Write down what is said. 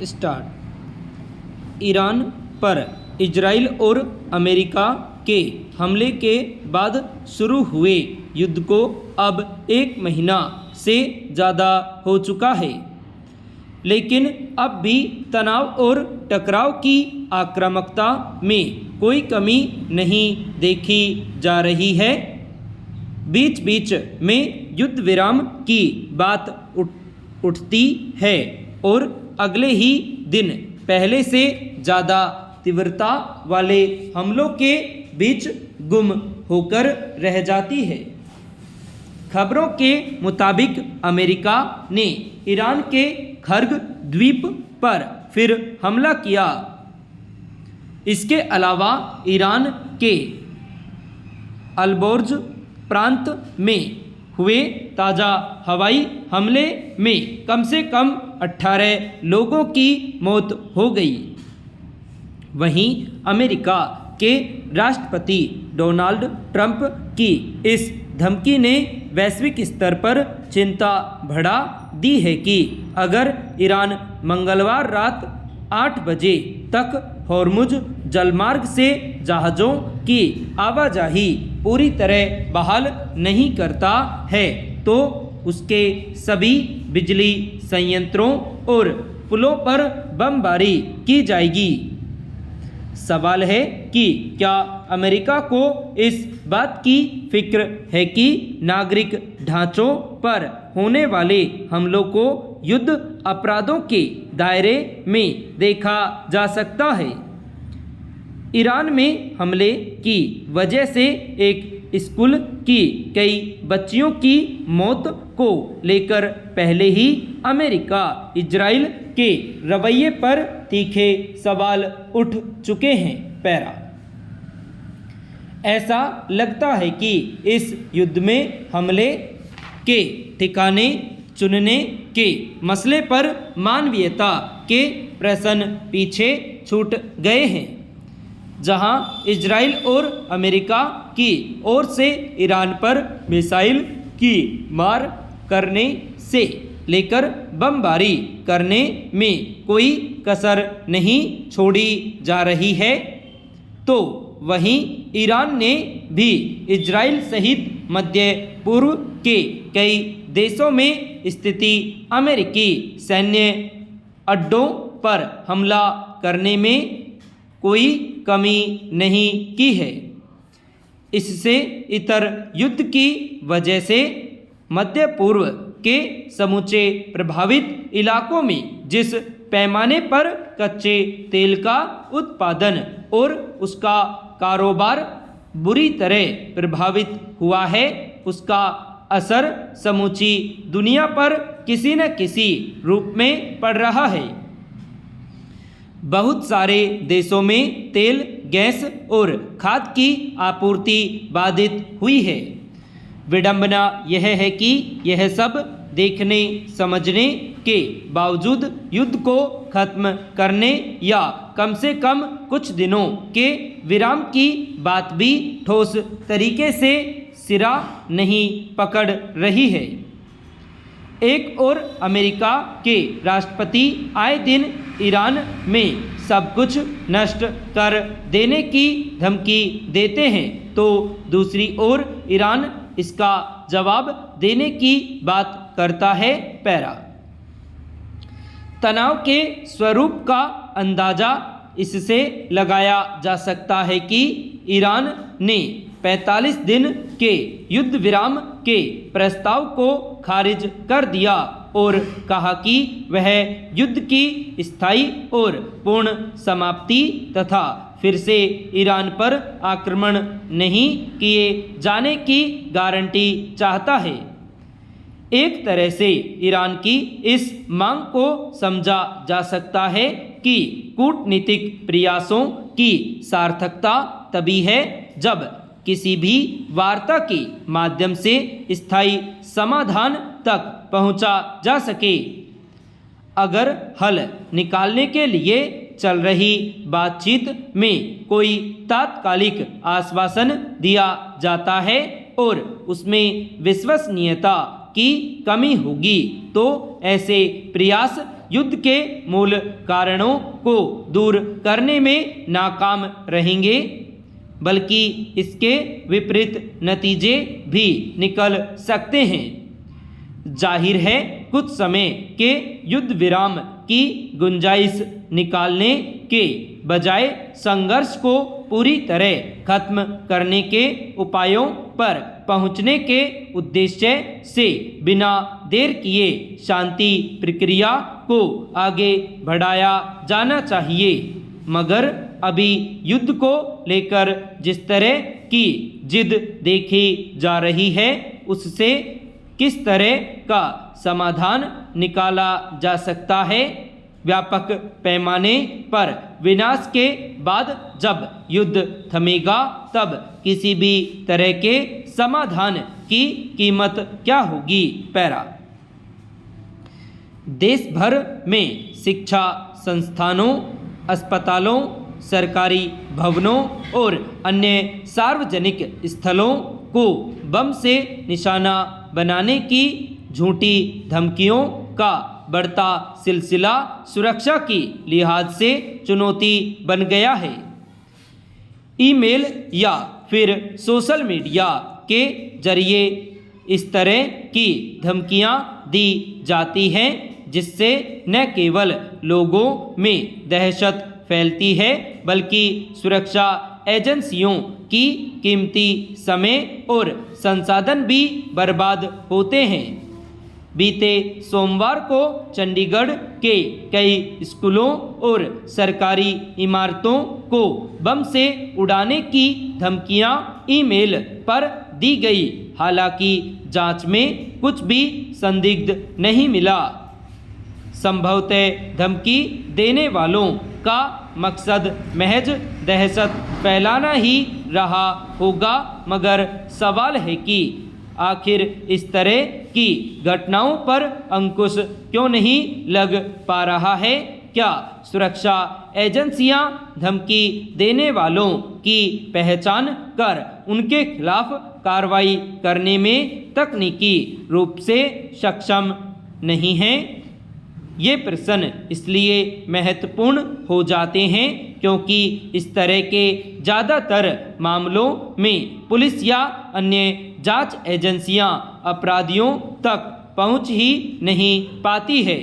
Start. Iran पर Israel और America के हमले के बाद शुरू हुए युद्ध को अब 1 महीना से ज़्यादा हो चुका है, लेकिन अब भी तनाव और टकराव की आक्रामकता में कोई कमी नहीं देखी जा रही है। बीच बीच में युद्ध विराम की बात उठती है और अगले ही दिन पहले से ज़्यादा तीव्रता वाले हमलों के बीच गुम होकर रह जाती है। खबरों के मुताबिक अमेरिका ने ईरान के खर्ग द्वीप पर फिर हमला किया। इसके अलावा ईरान के अलबोर्ज प्रांत में हुए ताज़ा हवाई हमले में कम से कम 18 लोगों की मौत हो गई। वहीं अमेरिका के राष्ट्रपति डोनाल्ड ट्रंप की इस धमकी ने वैश्विक स्तर पर चिंता बढ़ा दी है कि अगर ईरान मंगलवार रात 8 बजे तक हॉर्मुज जलमार्ग से जहाज़ों की आवाजाही पूरी तरह बहाल नहीं करता है तो उसके सभी बिजली संयंत्रों और पुलों पर बमबारी की जाएगी। सवाल है कि क्या अमेरिका को इस बात की फिक्र है कि नागरिक ढांचों पर होने वाले हमलों को युद्ध अपराधों के दायरे में देखा जा सकता है। ईरान में हमले की वजह से एक स्कूल की कई बच्चियों की मौत को लेकर पहले ही अमेरिका इजराइल के रवैये पर तीखे सवाल उठ चुके हैं। पैरा। ऐसा लगता है कि इस युद्ध में हमले के ठिकाने चुनने के मसले पर मानवीयता के प्रश्न पीछे छूट गए हैं। जहां इजराइल और अमेरिका की ओर से ईरान पर मिसाइल की मार करने से लेकर बमबारी करने में कोई कसर नहीं छोड़ी जा रही है, तो वहीं ईरान ने भी इजराइल सहित मध्य पूर्व के कई देशों में स्थिति अमेरिकी सैन्य अड्डों पर हमला करने में कोई कमी नहीं की है। इससे इतर युद्ध की वजह से मध्य पूर्व के समूचे प्रभावित इलाकों में जिस पैमाने पर कच्चे तेल का उत्पादन और उसका कारोबार बुरी तरह प्रभावित हुआ है, उसका असर समूची दुनिया पर किसी न किसी रूप में पड़ रहा है। बहुत सारे देशों में तेल, गैस और खाद की आपूर्ति बाधित हुई है। विडंबना यह है कि यह सब देखने समझने के बावजूद युद्ध को खत्म करने या कम से कम कुछ दिनों के विराम की बात भी ठोस तरीके से सिरा नहीं पकड़ रही है। एक और अमेरिका के राष्ट्रपति आए दिन ईरान में सब कुछ नष्ट कर देने की धमकी देते हैं, तो दूसरी ओर ईरान इसका जवाब देने की बात करता है। पैरा। तनाव के स्वरूप का अंदाजा इससे लगाया जा सकता है कि ईरान ने 45 दिन के युद्ध विराम के प्रस्ताव को खारिज कर दिया और कहा कि वह युद्ध की स्थायी और पूर्ण समाप्ति तथा फिर से ईरान पर आक्रमण नहीं किए जाने की गारंटी चाहता है। एक तरह से ईरान की इस मांग को समझा जा सकता है कि कूटनीतिक प्रयासों की सार्थकता तभी है जब किसी भी वार्ता के माध्यम से स्थायी समाधान तक पहुंचा जा सके। अगर हल निकालने के लिए चल रही बातचीत में कोई तात्कालिक आश्वासन दिया जाता है और उसमें विश्वसनीयता की कमी होगी, तो ऐसे प्रयास युद्ध के मूल कारणों को दूर करने में नाकाम रहेंगे, बल्कि इसके विपरीत नतीजे भी निकल सकते हैं। जाहिर है कुछ समय के युद्ध विराम की गुंजाइश निकालने के बजाय संघर्ष को पूरी तरह खत्म करने के उपायों पर पहुंचने के उद्देश्य से बिना देर किए शांति प्रक्रिया को आगे बढ़ाया जाना चाहिए। मगर अभी युद्ध को लेकर जिस तरह की जिद देखी जा रही है, उससे किस तरह का समाधान निकाला जा सकता है? व्यापक पैमाने पर विनाश के बाद जब युद्ध थमेगा, तब किसी भी तरह के समाधान की कीमत क्या होगी? पैरा। देश भर में शिक्षा संस्थानों, अस्पतालों, सरकारी भवनों और अन्य सार्वजनिक स्थलों को बम से निशाना बनाने की झूठी धमकियों का बढ़ता सिलसिला सुरक्षा की लिहाज से चुनौती बन गया है। ईमेल या फिर सोशल मीडिया के जरिए इस तरह की धमकियां दी जाती हैं, जिससे न केवल लोगों में दहशत फैलती है, बल्कि सुरक्षा एजेंसियों की कीमती समय और संसाधन भी बर्बाद होते हैं। बीते सोमवार को चंडीगढ़ के कई स्कूलों और सरकारी इमारतों को बम से उड़ाने की धमकियां ईमेल पर दी गई। हालांकि जांच में कुछ भी संदिग्ध नहीं मिला। संभवतः धमकी देने वालों का मकसद महज दहशत फैलाना ही रहा होगा, मगर सवाल है कि आखिर इस तरह की घटनाओं पर अंकुश क्यों नहीं लग पा रहा है? क्या सुरक्षा एजेंसियां धमकी देने वालों की पहचान कर उनके खिलाफ कार्रवाई करने में तकनीकी रूप से सक्षम नहीं हैं? ये प्रश्न इसलिए महत्वपूर्ण हो जाते हैं क्योंकि इस तरह के ज़्यादातर मामलों में पुलिस या अन्य जांच एजेंसियां अपराधियों तक पहुंच ही नहीं पाती है।